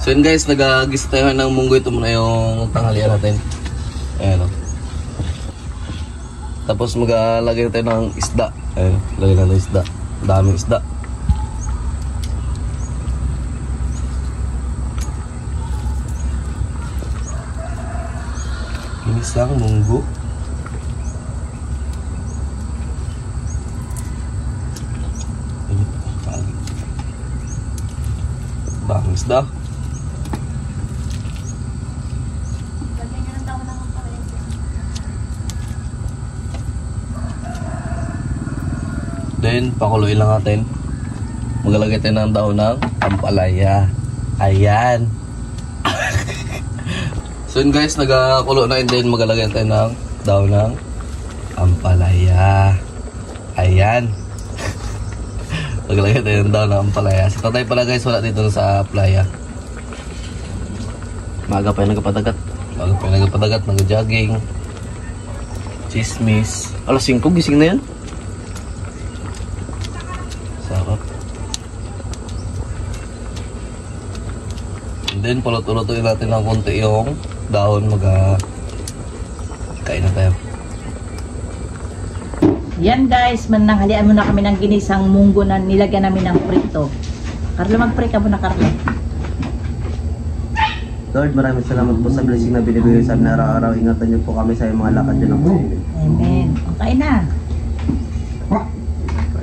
So yun guys, nag-gisa tayo ng munggo. Ito muna yung tanghalian natin. Ayan o. Tapos maglagay tayo ng isda. Ayan, lagay natin ng isda. Daming isda. Ginisang munggo. Daming isda. Then, pakuluin lang natin. Maglalagay tayo ng daon ng ampalaya. Ayan. So yun guys, nagakulo na yun. Then, maglalagay tayo ng daon ng ampalaya. Ayan. Maglalagay tayo ng daon ng ampalaya. Si tatay pala guys, wala dito sa playa. Maaga pa yung nagpadagat. Nag-jogging. Chismis. Alas 5, gising na yan. Sarap. And then, paluto-lutuin natin ng konti yung dahon. Kain na tayo. Yan guys, mananghalian muna kami ng ginisang munggo na nilagyan namin ng prito. Carlo, mag-pray ka muna, Carlo. Lord, maraming salamat po sa blessing na binibigay sa amin araw-araw. Ingatan niyo po kami sa mga lakad niyo ng po. Amen. Okay na.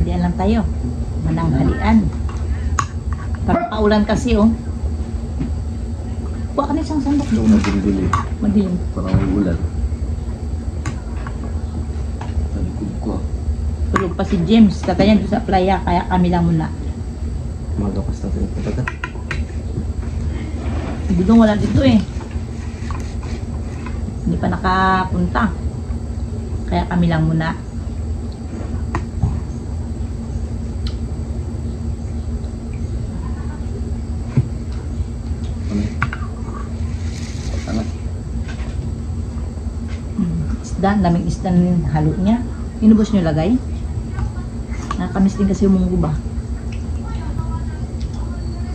Diyan lang tayo. Mananghalian. Parang paulan kasi oh. Kuha ka na isang sandok. Yung madilim. Madilim. Parang may ulan. Talikod ko. Tulog pa si James. Tatayan doon sa playa. Kaya kami lang muna. Magapas natin yung patagat. Dudong wala dito eh. Hindi pa nakapunta. Kaya kami lang muna. Isda, daming isda ng halo niya. Inubos nyo lagay. Nakakamis din kasi yung munggo ba.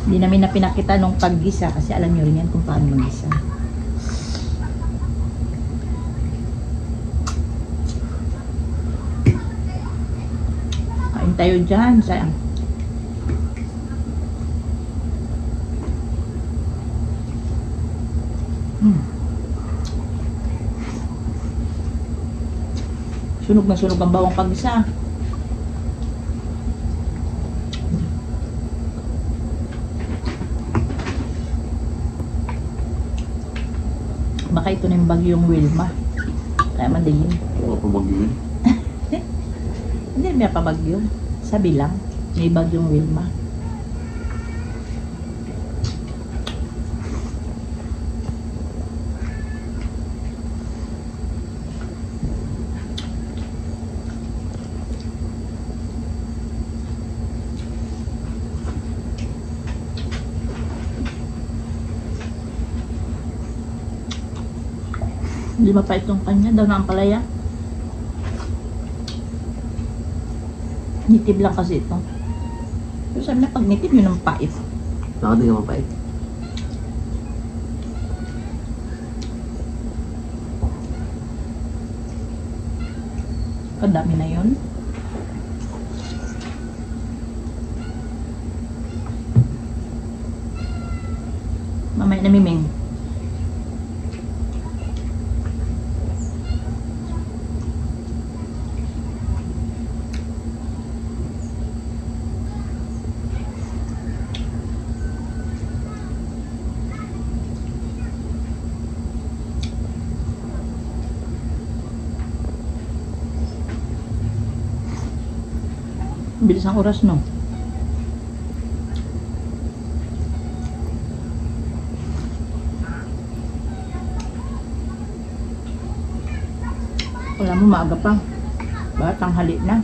Hindi namin na pinakita nung paggisa kasi alam nyo rin yan kung paano mag-gisa. Kain tayo dyan. Sayang. Sunog na sunog ang bawang paggisa. Baka ito na yung bagyong Wilma. Kaya madilim. Ano pa bagyo yun? Hindi, may pa bagyo. Sabi lang, may bagyong Wilma. Hindi mapait yung kanya, daw na ang palaya. Nitib lang kasi ito. Pero sabi na pag nitib yun ang pait. Baka di ka mapait. Kadami na yun. Mamaya na Miming. Bilis ang oras, no? Wala mo, maaga pa. Baka tanghali na.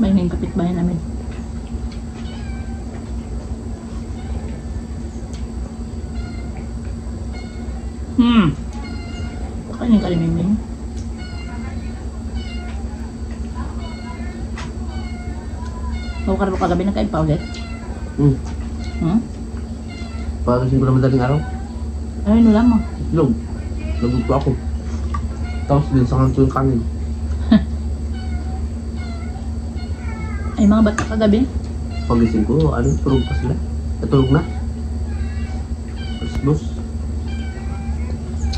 May kapitbahay namin. Kanyang kalimimim. Huwag ka na ba kagabi nagkain pa ulit? Pagasin ko na madaling araw. Ay, ano lang mo? Itlog. Nagugto ako. Tapos din sa kanto yung kanin. Ay, mga bata kagabi. Pagising ko, tulog pa sila. Natulog na. Bus.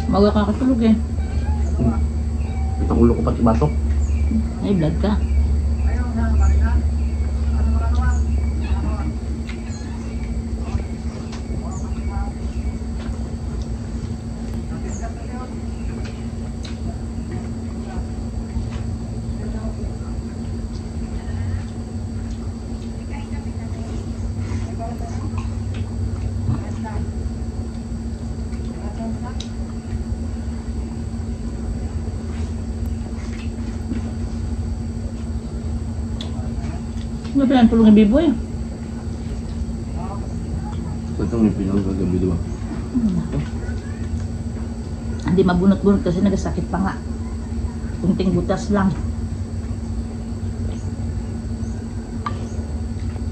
Maga ka katulog eh. Itang ulo ko pati batok. Ay, blood ka. Ano ba yan? Tulong ng biboy? So itong may pinang kagabi, diba? Hindi mabunot-bunot kasi nagasakit pa nga. Kunting butas lang.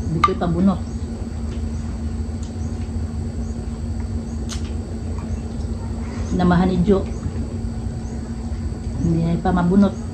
Hindi ko ipabunot. Namahan ni Jo. Hindi na pa mabunot.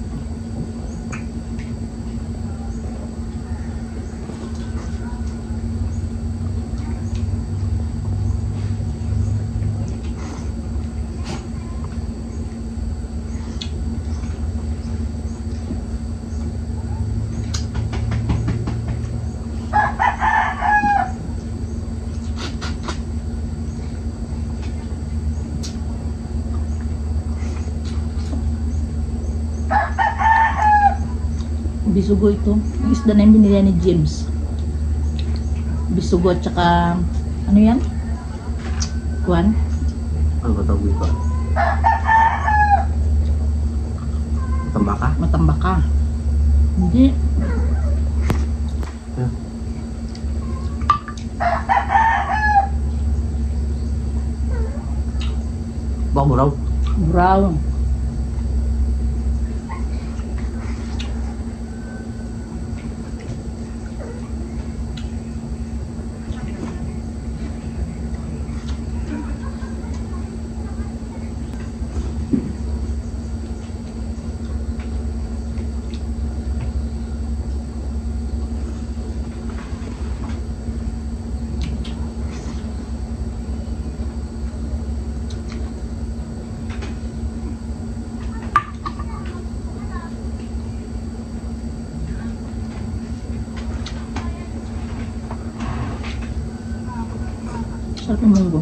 Bisugo ito. Yung isda na yung binili ni James. Bisugo at saka ano yan? Kuwan? Ano ba tawag ito? Matambaka? Matambaka. Hindi. Yeah. Baka mo raw? Brown. Sarap ng munggo.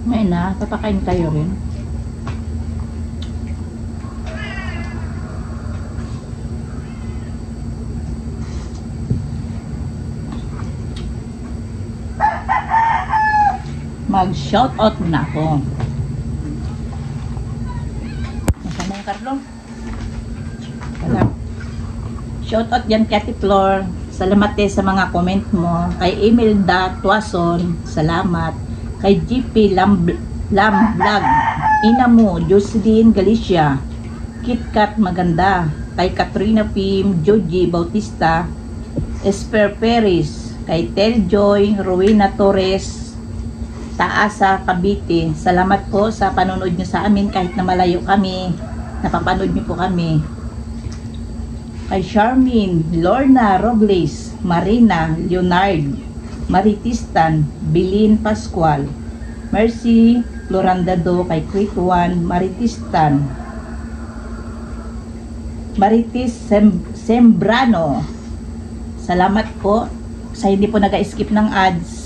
Ngayon na, papakain kayo rin. Mag-shoutout na ako. Nasaan na yung Carlo? Wala. Shoutout yan kay Ate Flor. Salamat sa mga comment mo. Kay Imelda Tuason, salamat. Kay GP Lam Vlog, Ina mo, Jocelyn Galicia, KitKat Maganda, kay Katrina Pim, Joji Bautista, Esper Perez, kay Teljoy, Rowena Torres, Taasa Cavite. Salamat po sa panonood nyo sa amin kahit na malayo kami. Napapanood nyo po kami. Kay Charmin, Lorna Robles, Marina Leonard, Maritistan, Bilin Pascual, Mercy Florandado, kay Quick One, Maritistan, Maritis Sembrano. Salamat po sa hindi po nag-skip ng ads.